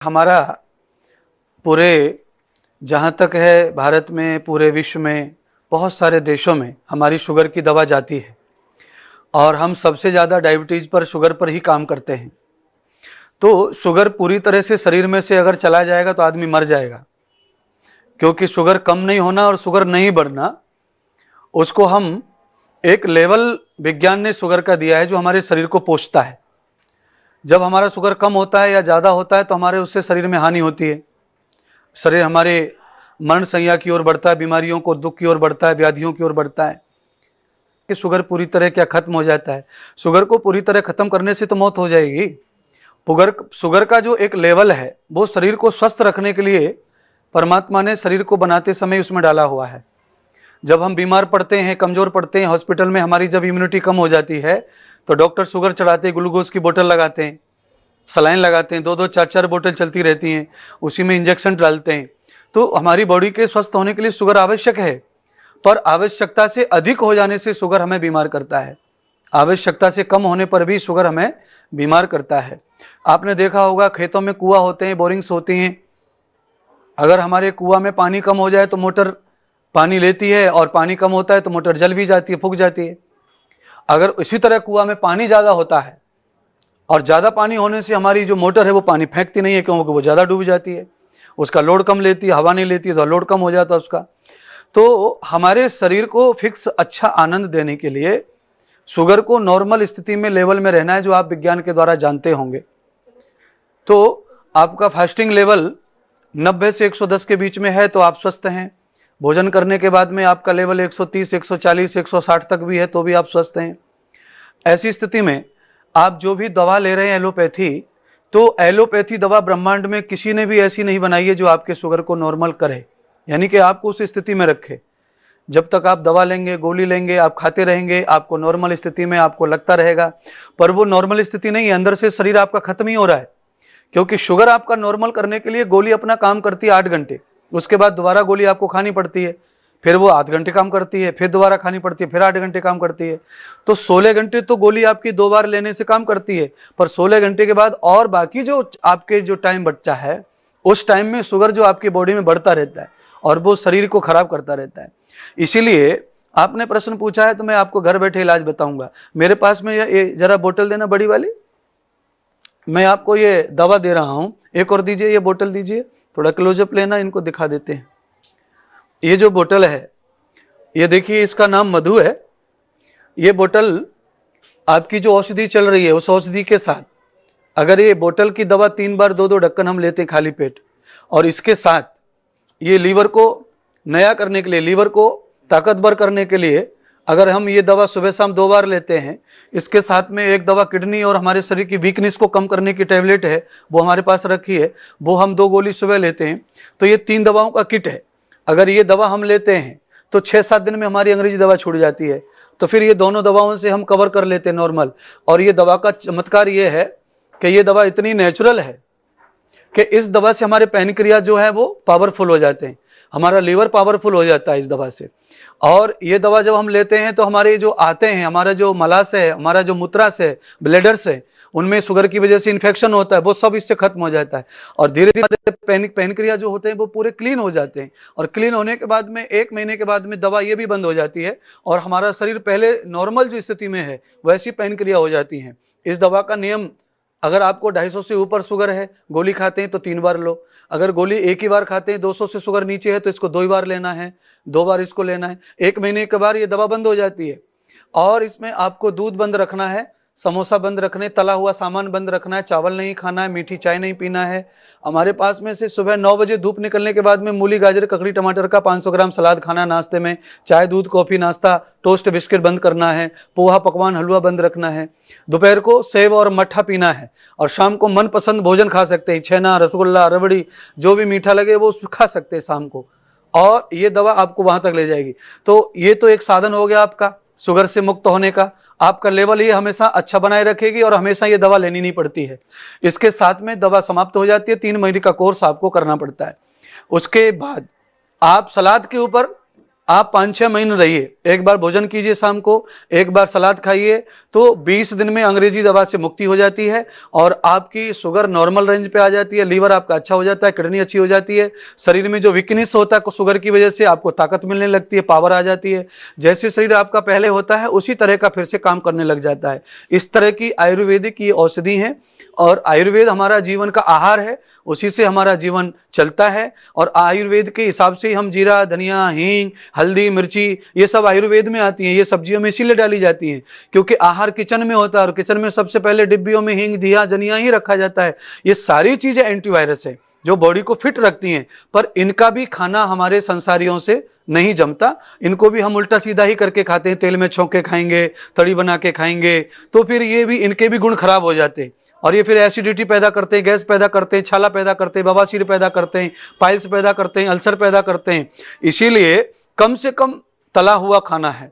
हमारा पूरे जहाँ तक है भारत में, पूरे विश्व में, बहुत सारे देशों में हमारी शुगर की दवा जाती है और हम सबसे ज़्यादा डायबिटीज़ पर, शुगर पर ही काम करते हैं। तो शुगर पूरी तरह से शरीर में से अगर चला जाएगा तो आदमी मर जाएगा, क्योंकि शुगर कम नहीं होना और शुगर नहीं बढ़ना, उसको हम एक लेवल विज्ञान ने शुगर का दिया है जो हमारे शरीर को पोषता है। जब हमारा शुगर कम होता है या ज़्यादा होता है तो हमारे उससे शरीर में हानि होती है। शरीर हमारे मरण संज्ञा की ओर बढ़ता है, बीमारियों को, दुख की ओर बढ़ता है, व्याधियों की ओर बढ़ता है। कि शुगर पूरी तरह क्या खत्म हो जाता है? शुगर को पूरी तरह खत्म करने से तो मौत हो जाएगी। शुगर का जो एक लेवल है वो शरीर को स्वस्थ रखने के लिए परमात्मा ने शरीर को बनाते समय उसमें डाला हुआ है। जब हम बीमार पड़ते हैं, कमजोर पड़ते हैं, हॉस्पिटल में हमारी जब इम्यूनिटी कम हो जाती है तो डॉक्टर शुगर चढ़ाते हैं, ग्लूकोज की बोतल लगाते हैं, सलाइन लगाते हैं, 2-2 4-4 बोतल चलती रहती हैं, उसी में इंजेक्शन डालते हैं। तो हमारी बॉडी के स्वस्थ होने के लिए शुगर आवश्यक है, पर आवश्यकता से अधिक हो जाने से शुगर हमें बीमार करता है। आवश्यकता से कम होने पर भी शुगर हमें बीमार करता है। आपने देखा होगा खेतों में कुआं होते हैं, बोरिंग्स होती हैं। अगर हमारे कुआं में पानी कम हो जाए तो मोटर पानी लेती है, और पानी कम होता है तो मोटर जल भी जाती है, फूक जाती है। अगर इसी तरह कुआं में पानी ज्यादा होता है और ज्यादा पानी होने से हमारी जो मोटर है वो पानी फेंकती नहीं है, क्योंकि वो ज्यादा डूब जाती है, उसका लोड कम लेती है, हवा नहीं लेती है तो लोड कम हो जाता है उसका। तो हमारे शरीर को फिक्स अच्छा आनंद देने के लिए शुगर को नॉर्मल स्थिति में, लेवल में रहना है, जो आप विज्ञान के द्वारा जानते होंगे। तो आपका फास्टिंग लेवल 90 से 110 के बीच में है तो आप स्वस्थ हैं। भोजन करने के बाद में आपका लेवल 130, 140, 160 तक भी है तो भी आप स्वस्थ हैं। ऐसी स्थिति में आप जो भी दवा ले रहे हैं एलोपैथी, तो एलोपैथी दवा ब्रह्मांड में किसी ने भी ऐसी नहीं बनाई है जो आपके शुगर को नॉर्मल करे, यानी कि आपको उस स्थिति में रखे। जब तक आप दवा लेंगे, गोली लेंगे, आप खाते रहेंगे, आपको नॉर्मल स्थिति में आपको लगता रहेगा, पर वो नॉर्मल स्थिति नहीं है, अंदर से शरीर आपका खत्म ही हो रहा है। क्योंकि शुगर आपका नॉर्मल करने के लिए गोली अपना काम करती है 8 घंटे, उसके बाद दोबारा गोली आपको खानी पड़ती है, फिर वो आध घंटे काम करती है, फिर दोबारा खानी पड़ती है, फिर 8 घंटे काम करती है। तो 16 घंटे तो गोली आपकी 2 बार लेने से काम करती है, पर 16 घंटे के बाद और बाकी जो आपके जो टाइम बचता है, उस टाइम में शुगर जो आपकी बॉडी में बढ़ता रहता है और वो शरीर को खराब करता रहता है। इसीलिए आपने प्रश्न पूछा है तो मैं आपको घर बैठे इलाज बताऊंगा। मेरे पास में ये जरा बोतल देना, बड़ी वाली, मैं आपको ये दवा दे रहा हूं, एक और दीजिए, ये बोतल दीजिए, थोड़ा क्लोजअप लेना, इनको दिखा देते हैं। ये जो बोतल है, ये देखिए, इसका नाम मधु है। ये बोतल आपकी जो औषधि चल रही है उस औषधि के साथ, अगर ये बोतल की दवा 3 बार 2-2 ढक्कन हम लेते हैं खाली पेट, और इसके साथ ये लीवर को नया करने के लिए, लीवर को ताकतवर करने के लिए, अगर हम ये दवा सुबह शाम 2 बार लेते हैं, इसके साथ में एक दवा किडनी और हमारे शरीर की वीकनेस को कम करने की टैबलेट है, वो हमारे पास रखी है, वो हम 2 गोली सुबह लेते हैं, तो ये 3 दवाओं का किट है। अगर ये दवा हम लेते हैं तो 6-7 दिन में हमारी अंग्रेजी दवा छूट जाती है, तो फिर ये दोनों दवाओं से हम कवर कर लेते हैं नॉर्मल। और ये दवा का चमत्कार ये है कि ये दवा इतनी नेचुरल है कि इस दवा से हमारे पैनक्रिया जो है वो पावरफुल हो जाते हैं, हमारा लीवर पावरफुल हो जाता है इस दवा से। और ये दवा जब हम लेते हैं तो हमारे जो आते हैं, हमारा जो मलाशय है, हमारा जो मूत्राशय है, ब्लेडर्स है, उनमें शुगर की वजह से इन्फेक्शन होता है, वो सब इससे खत्म हो जाता है, और धीरे धीरे पैनक्रिया जो होते हैं वो पूरे क्लीन हो जाते हैं। और क्लीन होने के बाद में 1 महीने के बाद में दवा ये भी बंद हो जाती है, और हमारा शरीर पहले नॉर्मल जो स्थिति में है वैसी पैनक्रिया हो जाती है। इस दवा का नियम, अगर आपको 250 से ऊपर शुगर है, गोली खाते हैं तो 3 बार लो। अगर गोली एक ही बार खाते हैं, 200 से शुगर नीचे है तो इसको 2 ही बार लेना है, 2 बार इसको लेना है। 1 महीने के बाद ये दवा बंद हो जाती है। और इसमें आपको दूध बंद रखना है, समोसा बंद रखने, तला हुआ सामान बंद रखना है, चावल नहीं खाना है, मीठी चाय नहीं पीना है। हमारे पास में से सुबह 9 बजे धूप निकलने के बाद में मूली, गाजर, ककड़ी, टमाटर का 500 ग्राम सलाद खाना नाश्ते में, चाय, दूध, कॉफी, नाश्ता, टोस्ट, बिस्किट बंद करना है, पोहा, पकवान, हलवा बंद रखना है। दोपहर को सेव और मट्ठा पीना है, और शाम को मनपसंद भोजन खा सकते हैं, छेना, रसगुल्ला, रबड़ी, जो भी मीठा लगे वो खा सकते हैं शाम को, और ये दवा आपको वहां तक ले जाएगी। तो ये तो एक साधन हो गया आपका शुगर से मुक्त होने का। आपका लेवल ये हमेशा अच्छा बनाए रखेगी और हमेशा ये दवा लेनी नहीं पड़ती है। इसके साथ में दवा समाप्त हो जाती है, 3 महीने का कोर्स आपको करना पड़ता है। उसके बाद आप सलाद के ऊपर आप 5-6 महीने रहिए, एक बार भोजन कीजिए शाम को, एक बार सलाद खाइए, तो 20 दिन में अंग्रेजी दवा से मुक्ति हो जाती है और आपकी शुगर नॉर्मल रेंज पे आ जाती है, लीवर आपका अच्छा हो जाता है, किडनी अच्छी हो जाती है, शरीर में जो वीकनेस होता है शुगर की वजह से आपको ताकत मिलने लगती है, पावर आ जाती है। जैसे शरीर आपका पहले होता है उसी तरह का फिर से काम करने लग जाता है। इस तरह की आयुर्वेदिक ये औषधि है और आयुर्वेद हमारा जीवन का आहार है, उसी से हमारा जीवन चलता है। और आयुर्वेद के हिसाब से हम जीरा, धनिया, हींग, हल्दी, मिर्ची ये सब आयुर्वेद में आती हैं, ये सब्जियों में इसीलिए डाली जाती हैं क्योंकि आहार किचन में होता है और किचन में सबसे पहले डिब्बियों में हींग, दिया, धनिया ही रखा जाता है। ये सारी चीजें एंटीवायरस है जो बॉडी को फिट रखती हैं, पर इनका भी खाना हमारे संसारियों से नहीं जमता, इनको भी हम उल्टा सीधा ही करके खाते हैं, तेल में छोंक के खाएंगे, तड़ी बना के खाएंगे, तो फिर ये भी इनके भी गुण खराब हो जाते हैं और ये फिर एसिडिटी पैदा करते हैं, गैस पैदा करते हैं, छाला पैदा करते हैं, बवासीर पैदा करते हैं, पाइल्स पैदा करते हैं, अल्सर पैदा करते हैं। इसीलिए कम से कम तला हुआ खाना है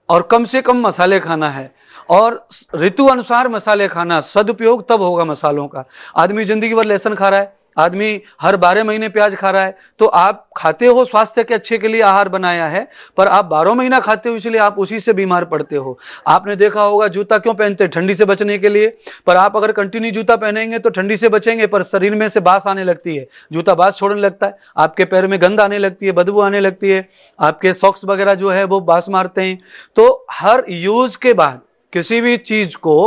और कम से कम मसाले खाना है और ऋतु अनुसार मसाले खाना। सदुपयोग तब होगा मसालों का। आदमी जिंदगी भर लहसुन खा रहा है, आदमी हर 12 महीने प्याज खा रहा है, तो आप खाते हो स्वास्थ्य के अच्छे के लिए आहार बनाया है, पर आप 12 महीना खाते हो इसलिए आप उसी से बीमार पड़ते हो। आपने देखा होगा जूता क्यों पहनते हैं? ठंडी से बचने के लिए, पर आप अगर कंटिन्यू जूता पहनेंगे तो ठंडी से बचेंगे, पर शरीर में से बास आने लगती है, जूता बास छोड़ने लगता है, आपके पैर में गंध आने लगती है, बदबू आने लगती है, आपके सॉक्स वगैरह जो है वो बास मारते हैं। तो हर यूज के बाद किसी भी चीज को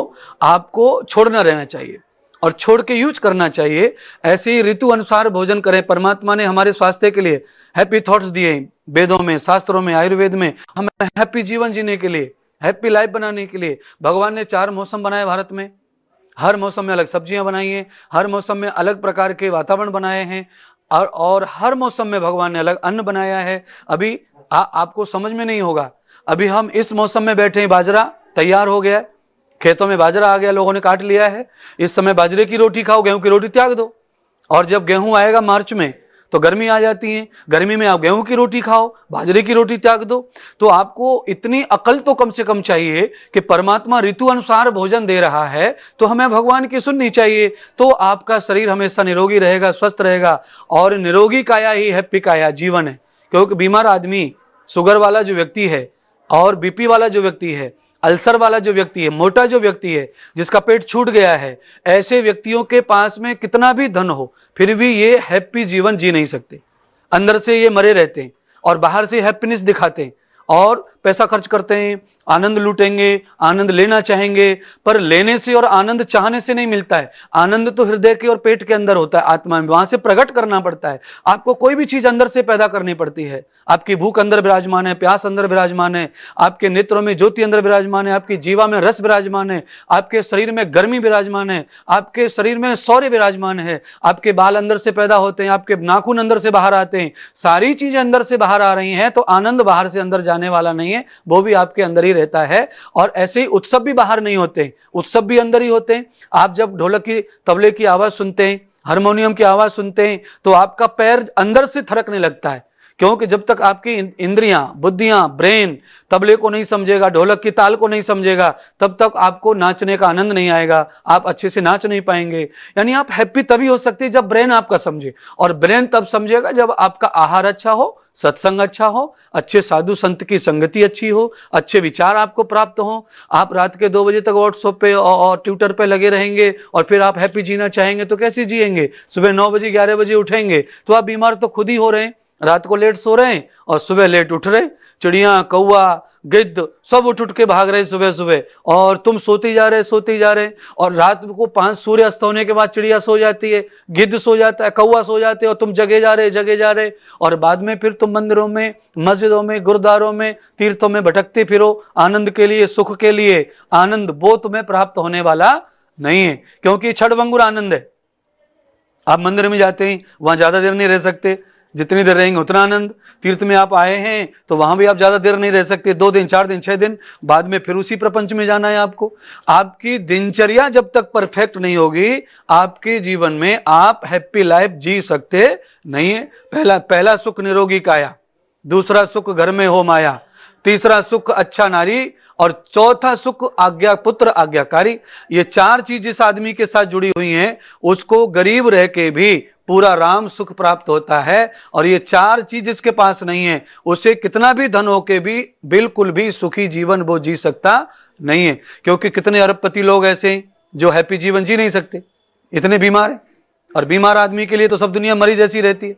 आपको छोड़ना रहना चाहिए और छोड़ के यूज करना चाहिए। ऐसे ही ऋतु अनुसार भोजन करें। परमात्मा ने हमारे स्वास्थ्य के लिए हैप्पी थॉट्स दिए, वेदों में, शास्त्रों में, आयुर्वेद में, हमें हैप्पी जीवन जीने के लिए, हैप्पी लाइफ बनाने के लिए भगवान ने 4 मौसम बनाए भारत में। हर मौसम में अलग सब्जियां बनाई हैं, हर मौसम में अलग प्रकार के वातावरण बनाए हैं और हर मौसम में भगवान ने अलग अन्न बनाया है। अभी आपको समझ में नहीं होगा, अभी हम इस मौसम में बैठे हैं, बाजरा तैयार हो गया, खेतों में बाजरा आ गया, लोगों ने काट लिया है। इस समय बाजरे की रोटी खाओ, गेहूं की रोटी त्याग दो। और जब गेहूं आएगा मार्च में तो गर्मी आ जाती है, गर्मी में आप गेहूं की रोटी खाओ, बाजरे की रोटी त्याग दो। तो आपको इतनी अकल तो कम से कम चाहिए कि परमात्मा ऋतु अनुसार भोजन दे रहा है तो हमें भगवान की सुननी चाहिए, तो आपका शरीर हमेशा निरोगी रहेगा, स्वस्थ रहेगा। और निरोगी काया ही हैप्पी काया जीवन है। क्योंकि बीमार आदमी, शुगर वाला जो व्यक्ति है और बीपी वाला जो व्यक्ति है, अल्सर वाला जो व्यक्ति है, मोटा जो व्यक्ति है, जिसका पेट छूट गया है, ऐसे व्यक्तियों के पास में कितना भी धन हो फिर भी ये हैप्पी जीवन जी नहीं सकते। अंदर से ये मरे रहते हैं और बाहर से हैप्पीनेस दिखाते हैं और पैसा खर्च करते हैं, आनंद लूटेंगे, आनंद लेना चाहेंगे, पर लेने से और आनंद चाहने से नहीं मिलता है। आनंद तो हृदय के और पेट के अंदर होता है, आत्मा में, वहां से प्रकट करना पड़ता है। आपको कोई भी चीज अंदर से पैदा करनी पड़ती है। आपकी भूख अंदर विराजमान है, प्यास अंदर विराजमान है, आपके नेत्रों में ज्योति अंदर विराजमान है, आपकी जीवा में रस विराजमान है, आपके शरीर में गर्मी विराजमान है, आपके शरीर में शौर्य विराजमान है, आपके बाल अंदर से पैदा होते हैं, आपके नाखून अंदर से बाहर आते हैं, सारी चीजें अंदर से बाहर आ रही हैं। तो आनंद बाहर से अंदर जाने वाला नहीं है, वो भी आपके अंदर ही रहता है। और ऐसे ही उत्सव भी बाहर नहीं होते, उत्सव भी अंदर ही होते हैं। आप जब ढोलक की, तबले की आवाज सुनते हैं, हारमोनियम की आवाज सुनते हैं तो आपका पैर अंदर से थरकने लगता है, क्योंकि जब तक आपकी इंद्रियां, बुद्धियां, ब्रेन तबले को नहीं समझेगा, ढोलक की ताल को नहीं समझेगा, तब तक आपको नाचने का आनंद नहीं आएगा, आप अच्छे से नाच नहीं पाएंगे। यानी आप हैप्पी तभी हो सकते हैं जब ब्रेन आपका समझे, और ब्रेन तब समझेगा जब आपका आहार अच्छा हो, सत्संग अच्छा हो, अच्छे साधु संत की संगति अच्छी हो, अच्छे विचार आपको प्राप्त हो। आप रात के 2 बजे तक व्हाट्सएप पे और ट्विटर पे लगे रहेंगे और फिर आप हैप्पी जीना चाहेंगे तो कैसे जिएंगे? सुबह 9 बजे 11 बजे उठेंगे तो आप बीमार तो खुद ही हो रहे हैं। रात को लेट सो रहे हैं और सुबह लेट उठ रहे, चिड़िया, कौवा, गिद्ध सब उठ उठ के भाग रहे सुबह सुबह, और तुम सोते जा रहे, सोते जा रहे। और रात को 5 सूर्य अस्त होने के बाद चिड़िया सो जाती है, गिद्ध सो जाता है, कौवा सो जाते हैं, और तुम जगे जा रहे, जगे जा रहे। और बाद में फिर तुम मंदिरों में, मस्जिदों में, गुरुद्वारों में, तीर्थों में भटकते फिरो आनंद के लिए, सुख के लिए। आनंद वो तुम्हें प्राप्त होने वाला नहीं है, क्योंकि क्षणभंगुर आनंद है। आप मंदिर में जाते हैं, वहां ज्यादा देर नहीं रह सकते, जितनी देर रहेंगे उतना आनंद। तीर्थ में आप आए हैं तो वहां भी आप ज्यादा देर नहीं रह सकते, 2 दिन, 4 दिन, 6 दिन, बाद में फिर उसी प्रपंच में जाना है आपको। आपकी दिनचर्या जब तक परफेक्ट नहीं होगी, आपके जीवन में आप हैप्पी लाइफ जी सकते नहीं है। पहला सुख निरोगी काया, दूसरा सुख घर में हो माया, तीसरा सुख अच्छा नारी, और चौथा सुख आज्ञा पुत्र आज्ञाकारी। ये 4 चीज जिस आदमी के साथ जुड़ी हुई हैं, उसको गरीब रह के भी पूरा राम सुख प्राप्त होता है। और ये चार चीज जिसके पास नहीं है, उसे कितना भी धन होके भी बिल्कुल भी सुखी जीवन वो जी सकता नहीं है। क्योंकि कितने अरबपति लोग ऐसे हैं जो हैप्पी जीवन जी नहीं सकते, इतने बीमार हैं। और बीमार आदमी के लिए तो सब दुनिया मरी जैसी रहती है,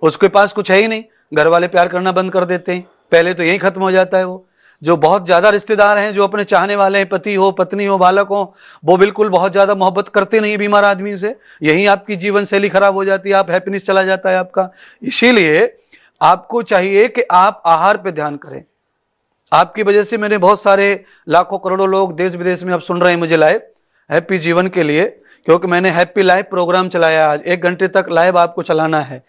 उसके पास कुछ है ही नहीं, घर वाले प्यार करना बंद कर देते हैं, पहले तो यही खत्म हो जाता है। वो जो बहुत ज्यादा रिश्तेदार हैं, जो अपने चाहने वाले हैं, पति हो, पत्नी हो, बालक हो, वो बिल्कुल बहुत ज्यादा मोहब्बत करते नहीं बीमार आदमी से, यही आपकी जीवन शैली खराब हो जाती है, आप हैप्पीनेस चला जाता है आपका। इसीलिए आपको चाहिए कि आप आहार पे ध्यान करें। आपकी वजह से मैंने बहुत सारे लाखों करोड़ों लोग देश विदेश में अब सुन रहे हैं मुझे लाइव हैप्पी जीवन के लिए, क्योंकि मैंने हैप्पी लाइव प्रोग्राम चलाया। आज 1 घंटे तक लाइव आपको चलाना है,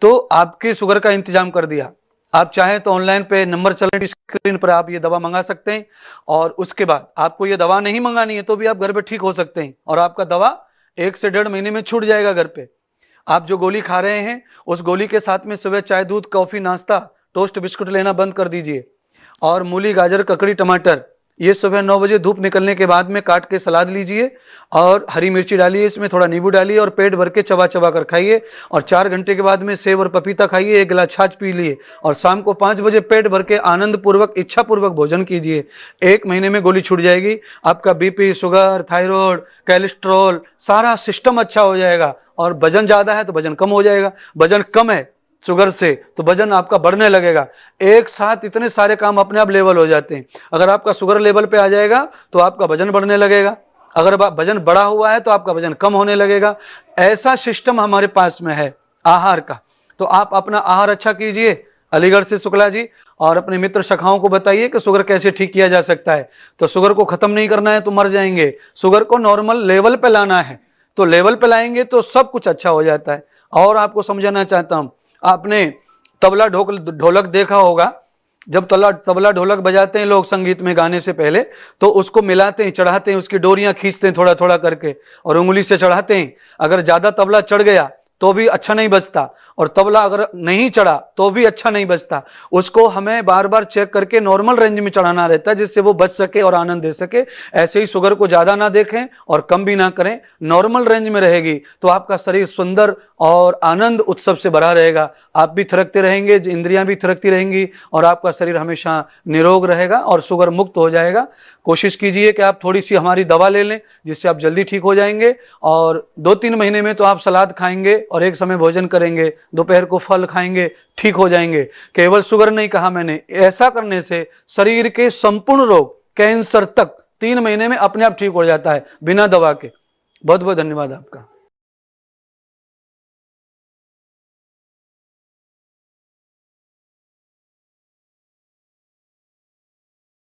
तो आपके शुगर का इंतजाम कर दिया। आप चाहें तो ऑनलाइन पे नंबर चल रहे स्क्रीन पर, आप ये दवा मंगा सकते हैं। और उसके बाद आपको ये दवा नहीं मंगानी है तो भी आप घर पे ठीक हो सकते हैं, और आपका दवा 1 से 1.5 महीने में छूट जाएगा घर पे। आप जो गोली खा रहे हैं, उस गोली के साथ में सुबह चाय, दूध, कॉफी, नाश्ता, टोस्ट, बिस्कुट लेना बंद कर दीजिए। और मूली, गाजर, ककड़ी, टमाटर ये सुबह 9 बजे धूप निकलने के बाद में काट के सलाद लीजिए, और हरी मिर्ची डालिए, इसमें थोड़ा नींबू डालिए, और पेट भर के चबा चबा कर खाइए। और 4 घंटे के बाद में सेब और पपीता खाइए, 1 गिलास छाछ पी लिए, और शाम को 5 बजे पेट भर के आनंद पूर्वक, इच्छा पूर्वक भोजन कीजिए। 1 महीने में गोली छूट जाएगी। आपका बीपी, शुगर, थायराइड, कोलेस्ट्रॉल सारा सिस्टम अच्छा हो जाएगा। और वजन ज्यादा है तो वजन कम हो जाएगा, वजन कम है शुगर से तो वजन आपका बढ़ने लगेगा। एक साथ इतने सारे काम अपने आप लेवल हो जाते हैं। अगर आपका शुगर लेवल पे आ जाएगा तो आपका वजन बढ़ने लगेगा, अगर वजन बढ़ा हुआ है तो आपका वजन कम होने लगेगा। ऐसा सिस्टम हमारे पास में है आहार का। तो आप अपना आहार अच्छा कीजिए अलीगढ़ से शुक्ला जी, और अपने मित्र शाखाओं को बताइए कि शुगर कैसे ठीक किया जा सकता है। तो शुगर को खत्म नहीं करना है तो मर जाएंगे, शुगर को नॉर्मल लेवल पे लाना है, तो लेवल पे लाएंगे तो सब कुछ अच्छा हो जाता है। और आपको समझाना चाहता हूं, आपने तबला ढोलक देखा होगा, जब तबला ढोलक बजाते हैं लोग संगीत में गाने से पहले, तो उसको मिलाते हैं, चढ़ाते हैं, उसकी डोरियां खींचते हैं थोड़ा थोड़ा करके, और उंगली से चढ़ाते हैं। अगर ज्यादा तबला चढ़ गया तो भी अच्छा नहीं बजता, और तबला अगर नहीं चढ़ा तो भी अच्छा नहीं बजता। उसको हमें बार बार चेक करके नॉर्मल रेंज में चढ़ाना रहता है, जिससे वो बज सके और आनंद दे सके। ऐसे ही शुगर को ज्यादा ना देखें और कम भी ना करें, नॉर्मल रेंज में रहेगी तो आपका शरीर सुंदर और आनंद उत्सव से भरा रहेगा। आप भी थिरकते रहेंगे, इंद्रियां भी थिरकती रहेंगी, और आपका शरीर हमेशा निरोग रहेगा और शुगर मुक्त हो जाएगा। कोशिश कीजिए कि आप थोड़ी सी हमारी दवा ले लें, जिससे आप जल्दी ठीक हो जाएंगे। और 2-3 महीने में तो आप सलाद खाएंगे और एक समय भोजन करेंगे, दोपहर को फल खाएंगे, ठीक हो जाएंगे। केवल शुगर नहीं कहा मैंने, ऐसा करने से शरीर के संपूर्ण रोग, कैंसर तक 3 महीने में अपने आप ठीक हो जाता है बिना दवा के। बहुत बहुत धन्यवाद आपका।